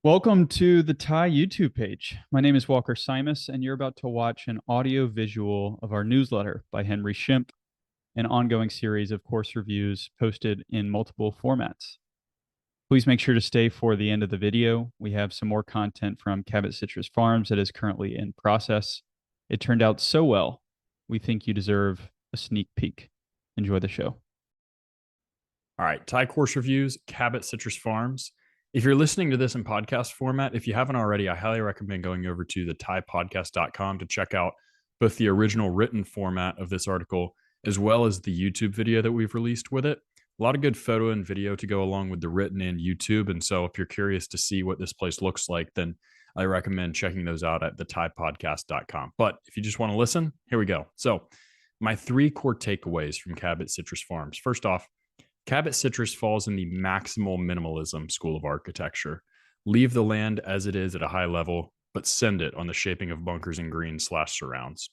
Welcome to the Thai YouTube page. My name is Walker Simus, and you're about to watch an audio visual of our newsletter by Henry Shimp, an ongoing series of course reviews posted in multiple formats. Please make sure to stay for the end of the video. We have some more content from Cabot Citrus Farms that is currently in process. It turned out so well, we think you deserve a sneak peek. Enjoy the show. All right, Thai course reviews, Cabot Citrus Farms. If you're listening to this in podcast format, if you haven't already, I highly recommend going over to the thaipodcast.com to check out both the original written format of this article as well as the YouTube video that we've released with it. A lot of good photo and video to go along with the written and YouTube. And so if you're curious to see what this place looks like, then I recommend checking those out at the thaipodcast.com. But if you just want to listen, here we go. So my three core takeaways from Cabot Citrus Farms. First off, Cabot Citrus falls in the maximal minimalism school of architecture. Leave the land as it is at a high level, but send it on the shaping of bunkers and greens/surrounds.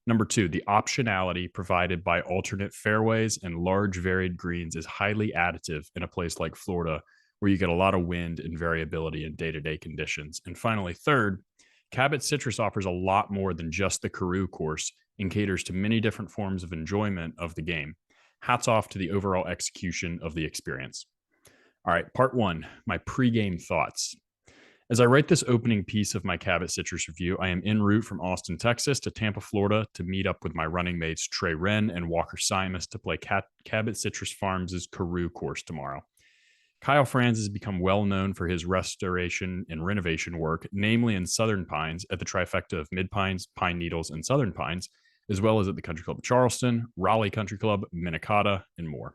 Number two, the optionality provided by alternate fairways and large varied greens is highly additive in a place like Florida, where you get a lot of wind and variability in day-to-day conditions. And finally, third, Cabot Citrus offers a lot more than just the Karoo course and caters to many different forms of enjoyment of the game. Hats off to the overall execution of the experience. All right, part one, my pregame thoughts. As I write this opening piece of my Cabot Citrus review, I am en route from Austin, Texas to Tampa, Florida to meet up with my running mates Trey Wren and Walker Simus to play Cabot Citrus Farms' Karoo course tomorrow. Kyle Franz has become well known for his restoration and renovation work, namely in Southern Pines at the trifecta of Mid Pines, Pine Needles, and Southern Pines, as well as at the Country Club of Charleston, Raleigh Country Club, Minnetonka, and more.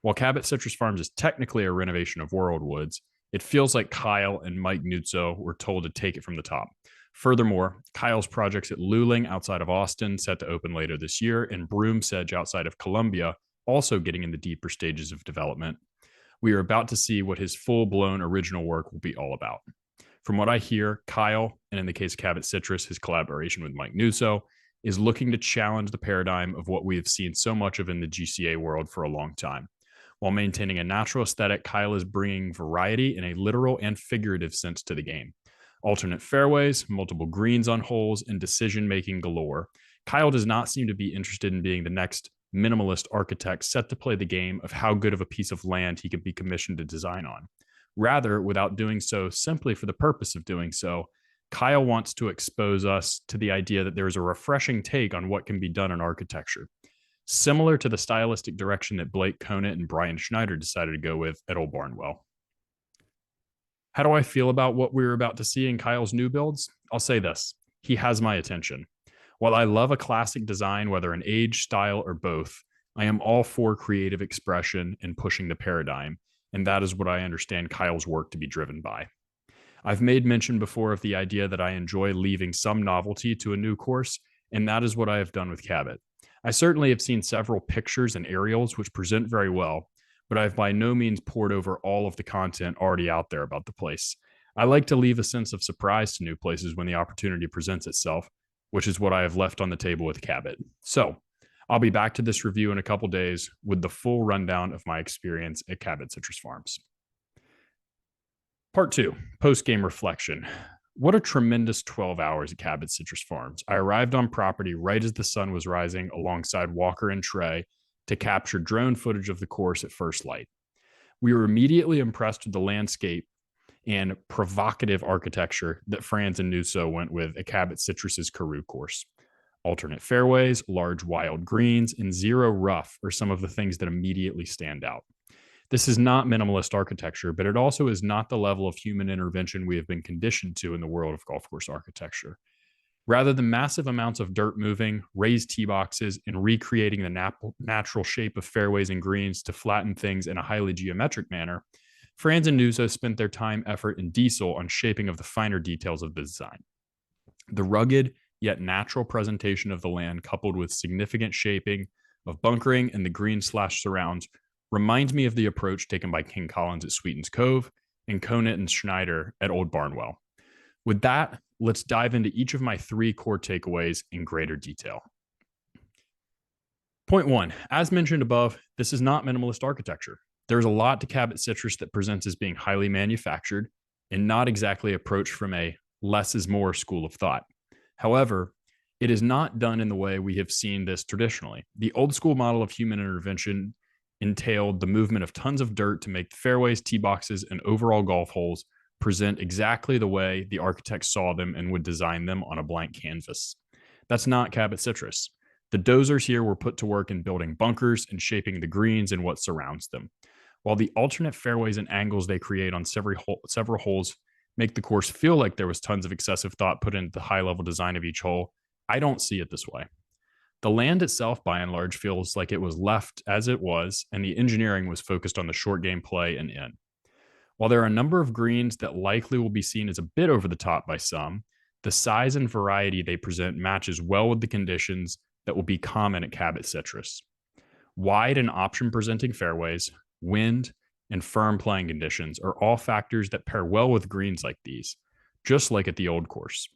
While Cabot Citrus Farms is technically a renovation of Worldwoods, it feels like Kyle and Mike Nuzzo were told to take it from the top. Furthermore, Kyle's projects at Luling outside of Austin, set to open later this year, and Broom Sedge outside of Columbia, also getting in the deeper stages of development. We are about to see what his full-blown original work will be all about. From what I hear, Kyle, and in the case of Cabot Citrus, his collaboration with Mike Nuzzo, is looking to challenge the paradigm of what we have seen so much of in the GCA world for a long time. While maintaining a natural aesthetic, Kyle is bringing variety in a literal and figurative sense to the game. Alternate fairways, multiple greens on holes, and decision-making galore. Kyle does not seem to be interested in being the next minimalist architect set to play the game of how good of a piece of land he could be commissioned to design on. Rather, without doing so simply for the purpose of doing so, Kyle wants to expose us to the idea that there is a refreshing take on what can be done in architecture, similar to the stylistic direction that Blake Conant and Brian Schneider decided to go with at Old Barnwell. How do I feel about what we're about to see in Kyle's new builds? I'll say this: he has my attention. While I love a classic design, whether in age, style, or both, I am all for creative expression and pushing the paradigm, and that is what I understand Kyle's work to be driven by. I've made mention before of the idea that I enjoy leaving some novelty to a new course, and that is what I have done with Cabot. I certainly have seen several pictures and aerials which present very well, but I've by no means poured over all of the content already out there about the place. I like to leave a sense of surprise to new places when the opportunity presents itself, which is what I have left on the table with Cabot. So I'll be back to this review in a couple days with the full rundown of my experience at Cabot Citrus Farms. Part two, post-game reflection. What a tremendous 12 hours at Cabot Citrus Farms. I arrived on property right as the sun was rising alongside Walker and Trey to capture drone footage of the course at first light. We were immediately impressed with the landscape and provocative architecture that Franz and Nuzzo went with at Cabot Citrus's Karoo course. Alternate fairways, large wild greens, and zero rough are some of the things that immediately stand out. This is not minimalist architecture, but it also is not the level of human intervention we have been conditioned to in the world of golf course architecture. Rather than massive amounts of dirt moving, raised tee boxes, and recreating the natural shape of fairways and greens to flatten things in a highly geometric manner, Franz and Nuzzo spent their time, effort, and diesel on shaping of the finer details of the design. The rugged yet natural presentation of the land, coupled with significant shaping of bunkering and the green/surrounds, reminds me of the approach taken by King Collins at Sweetens Cove and Conant and Schneider at Old Barnwell. With that, let's dive into each of my three core takeaways in greater detail. Point one, as mentioned above, this is not minimalist architecture. There's a lot to Cabot Citrus that presents as being highly manufactured, and not exactly approached from a less is more school of thought. However, it is not done in the way we have seen this traditionally. The old school model of human intervention entailed the movement of tons of dirt to make the fairways, tee boxes, and overall golf holes present exactly the way the architects saw them and would design them on a blank canvas. That's not Cabot Citrus. The dozers here were put to work in building bunkers and shaping the greens and what surrounds them. While the alternate fairways and angles they create on several holes make the course feel like there was tons of excessive thought put into the high level design of each hole, I don't see it this way. The land itself, by and large, feels like it was left as it was, and the engineering was focused on the short game play and in. While there are a number of greens that likely will be seen as a bit over the top by some, the size and variety they present matches well with the conditions that will be common at Cabot Citrus. Wide and option presenting fairways, wind, and firm playing conditions are all factors that pair well with greens like these, just like at the old course.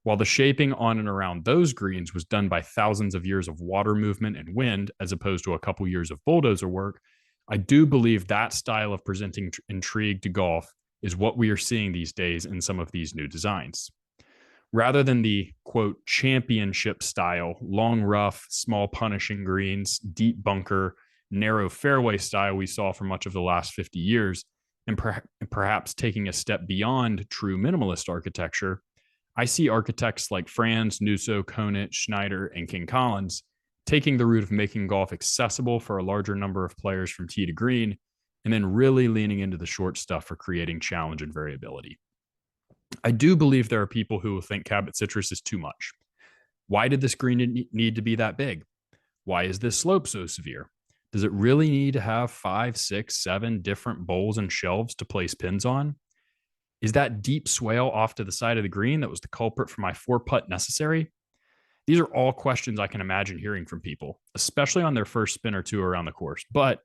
While the shaping on and around those greens was done by thousands of years of water movement and wind, as opposed to a couple years of bulldozer work, I do believe that style of presenting intrigue to golf is what we are seeing these days in some of these new designs. Rather than the quote championship style, long rough, small punishing greens, deep bunker, narrow fairway style we saw for much of the last 50 years, and perhaps taking a step beyond true minimalist architecture, I see architects like Franz, Nusso, Conant, Schneider, and King Collins taking the route of making golf accessible for a larger number of players from tee to green, and then really leaning into the short stuff for creating challenge and variability. I do believe there are people who will think Cabot Citrus is too much. Why did this green need to be that big? Why is this slope so severe? Does it really need to have 5, 6, 7 different bowls and shelves to place pins on? Is that deep swale off to the side of the green that was the culprit for my 4-putt necessary? These are all questions I can imagine hearing from people, especially on their first spin or two around the course. But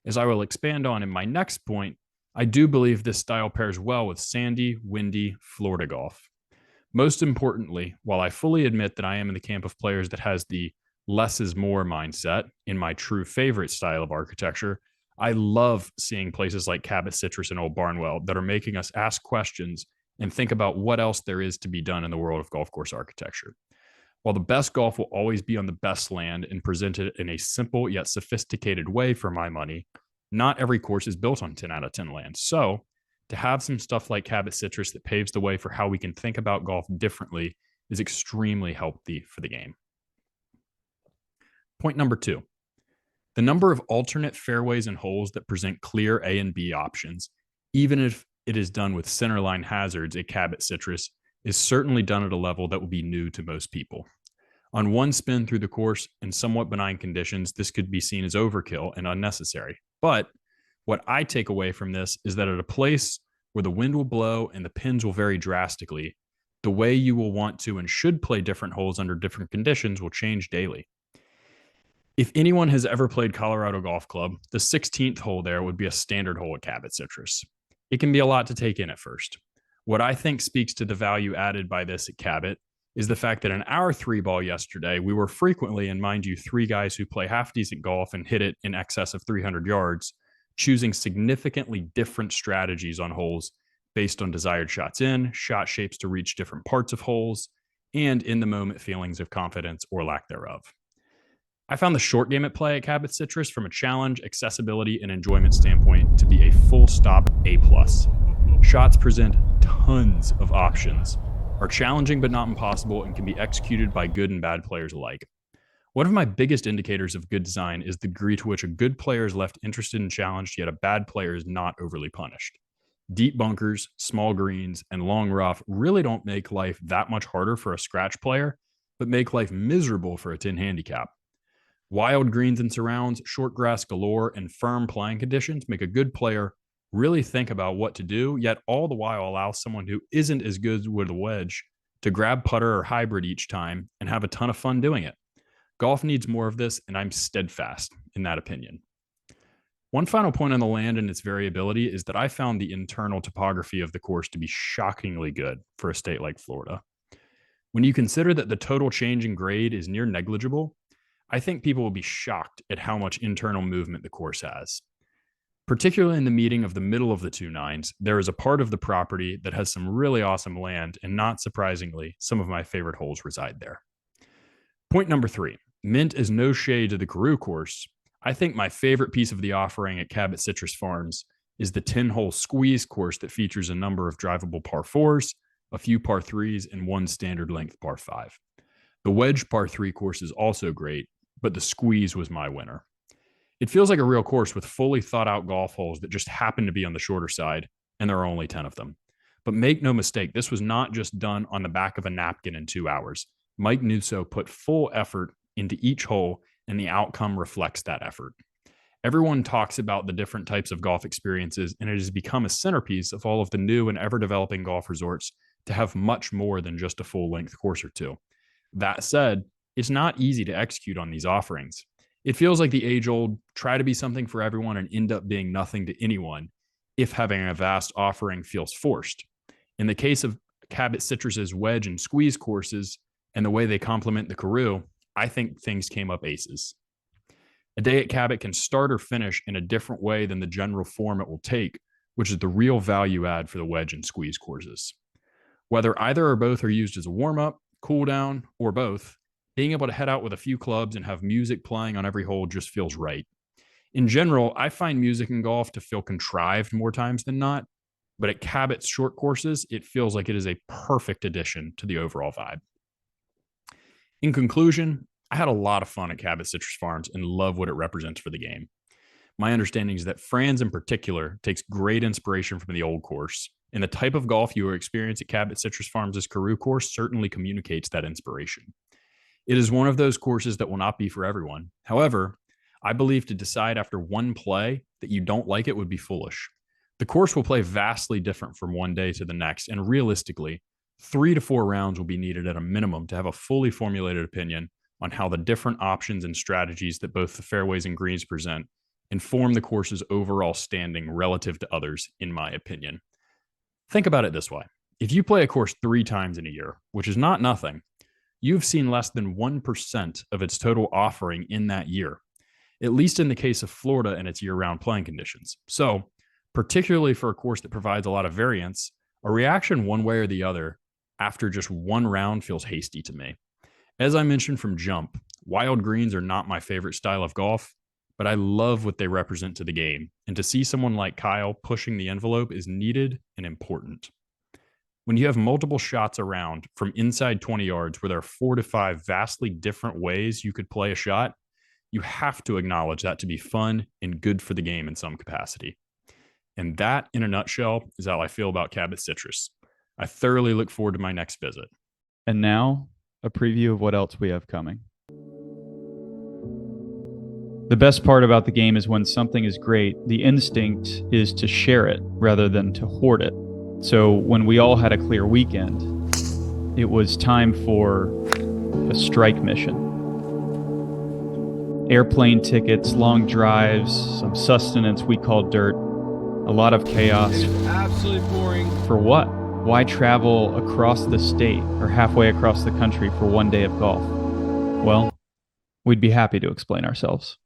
as I will expand on in my next point, I do believe this style pairs well with sandy, windy Florida golf. Most importantly, while I fully admit that I am in the camp of players that has the less is more mindset in my true favorite style of architecture, I love seeing places like Cabot Citrus and Old Barnwell that are making us ask questions and think about what else there is to be done in the world of golf course architecture. While the best golf will always be on the best land and presented in a simple yet sophisticated way for my money, not every course is built on 10 out of 10 land. So to have some stuff like Cabot Citrus that paves the way for how we can think about golf differently is extremely healthy for the game. Point number 2. The number of alternate fairways and holes that present clear A and B options, even if it is done with centerline hazards at Cabot Citrus, is certainly done at a level that will be new to most people. On one spin through the course in somewhat benign conditions, this could be seen as overkill and unnecessary. But what I take away from this is that at a place where the wind will blow and the pins will vary drastically, the way you will want to and should play different holes under different conditions will change daily. If anyone has ever played Colorado Golf Club, the 16th hole there would be a standard hole at Cabot Citrus. It can be a lot to take in at first. What I think speaks to the value added by this at Cabot is the fact that in our 3-ball yesterday, we were frequently, and mind you, 3 guys who play half decent golf and hit it in excess of 300 yards, choosing significantly different strategies on holes based on desired shots in, shot shapes to reach different parts of holes, and in the moment feelings of confidence or lack thereof. I found the short game at play at Cabot Citrus from a challenge, accessibility, and enjoyment standpoint to be a full stop A+. Shots present tons of options, are challenging but not impossible, and can be executed by good and bad players alike. One of my biggest indicators of good design is the degree to which a good player is left interested and challenged, yet a bad player is not overly punished. Deep bunkers, small greens, and long rough really don't make life that much harder for a scratch player, but make life miserable for a 10 handicap. Wild greens and surrounds, short grass galore, and firm playing conditions make a good player really think about what to do, yet all the while allow someone who isn't as good with a wedge to grab putter or hybrid each time and have a ton of fun doing it. Golf needs more of this, and I'm steadfast in that opinion. One final point on the land and its variability is that I found the internal topography of the course to be shockingly good for a state like Florida. When you consider that the total change in grade is near negligible, I think people will be shocked at how much internal movement the course has. Particularly in the meeting of the middle of the two nines, there is a part of the property that has some really awesome land, and not surprisingly, some of my favorite holes reside there. Point number 3, mint is no shade to the Carew course. I think my favorite piece of the offering at Cabot Citrus Farms is the 10-hole squeeze course that features a number of drivable par 4s, a few par 3s, and one standard length par 5. The wedge par 3 course is also great, but the squeeze was my winner. It feels like a real course with fully thought out golf holes that just happen to be on the shorter side, and there are only 10 of them. But make no mistake, this was not just done on the back of a napkin in 2 hours. Mike Newso put full effort into each hole, and the outcome reflects that effort. Everyone talks about the different types of golf experiences, and it has become a centerpiece of all of the new and ever-developing golf resorts to have much more than just a full-length course or two. That said, it's not easy to execute on these offerings. It feels like the age-old try to be something for everyone and end up being nothing to anyone if having a vast offering feels forced. In the case of Cabot Citrus's wedge and squeeze courses and the way they complement the Carew, I think things came up aces. A day at Cabot can start or finish in a different way than the general form it will take, which is the real value add for the wedge and squeeze courses. Whether either or both are used as a warm-up, cool down, or both, being able to head out with a few clubs and have music playing on every hole just feels right. In general, I find music in golf to feel contrived more times than not, but at Cabot's short courses, it feels like it is a perfect addition to the overall vibe. In conclusion, I had a lot of fun at Cabot Citrus Farms and love what it represents for the game. My understanding is that Franz in particular takes great inspiration from the old course, and the type of golf you will experience at Cabot Citrus Farms' Carew course certainly communicates that inspiration. It is one of those courses that will not be for everyone. However, I believe to decide after one play that you don't like it would be foolish. The course will play vastly different from one day to the next, and realistically, 3 to 4 rounds will be needed at a minimum to have a fully formulated opinion on how the different options and strategies that both the fairways and greens present inform the course's overall standing relative to others, in my opinion. Think about it this way. If you play a course 3 times in a year, which is not nothing, you've seen less than 1% of its total offering in that year, at least in the case of Florida and its year-round playing conditions. So, particularly for a course that provides a lot of variance, a reaction one way or the other after just one round feels hasty to me. As I mentioned from jump, wild greens are not my favorite style of golf, but I love what they represent to the game, and to see someone like Kyle pushing the envelope is needed and important. When you have multiple shots around from inside 20 yards where there are 4 to 5 vastly different ways you could play a shot, you have to acknowledge that to be fun and good for the game in some capacity. And that, in a nutshell, is how I feel about Cabot Citrus. I thoroughly look forward to my next visit. And now, a preview of what else we have coming. The best part about the game is when something is great, the instinct is to share it rather than to hoard it. So when we all had a clear weekend, it was time for a strike mission. Airplane tickets, long drives, some sustenance we call dirt, a lot of chaos. Absolutely boring. For what? Why travel across the state or halfway across the country for one day of golf? Well, we'd be happy to explain ourselves.